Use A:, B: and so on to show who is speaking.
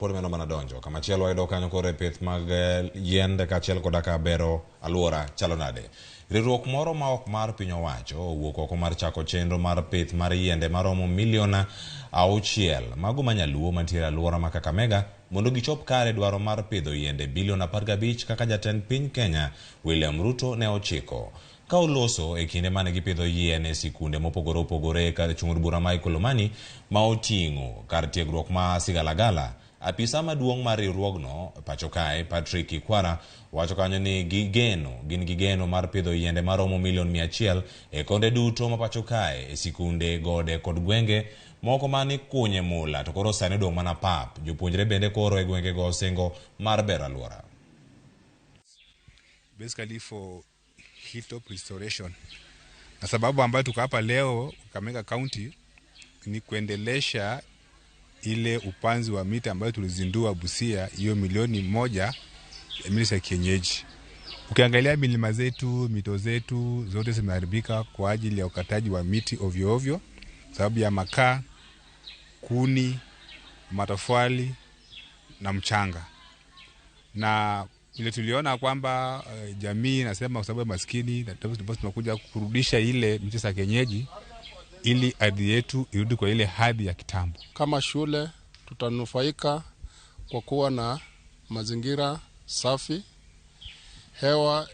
A: Por meno mana donjo kama chielo ayudo kanyo kore pith mag yiende kachiel koda ka bero aluora chalo nade. Riwruok moro ma ok mar piny owacho owuok oko mar chako chenro mar pith mar yiende maromo milion 6 mago manyaluo mantiere aluora ma Kakamega mondo gichop kare dwaro mar pidho yiende bilion 15 kaka jatend piny Kenya William Ruto ne ochiko. Ka oloso e kinde mane gipidho yien e sikunde mopogore opogore ka chung'ur bura ma Ikolomani ma oting'o kar tiegruok ma Sigalagala. Apisa maduong' mar riwruogno pacho kae Patrick Ikwara wacho kanyo ni gin gigeno mar pidho yiende maromo milion 100 e konde duto ma pacho kae e sikunde gode kod gwenge moko mani kunye mula to koro sani dong' mana pap. Jopuonjre bende koro e gwenge go singo mar bero aluora.
B: Basically for hilltop restoration. Na sababu ambayo tuko hapa leo Kakamega County ni kuendelesha ile upanzi wa miti ambayo tulizindua Busia hiyo milioni 1 ya miti ya kienyeji. Ukiangalia milima zetu, mito zetu zote zimeharibika kwa ajili ya ukataji wa miti ovyo ovyo sababu ya makaa, kuni, matofali na mchanga. Na ile tuliona kwamba jamii nasema kwa sababu ya maskini na tunakuja kurudisha ile miti za kienyeji ili ardhi yetu irudi kwa ile hadhi ya kitambo.
C: Kama shule tutanufaika kwa kuwa na mazingira safi, hewa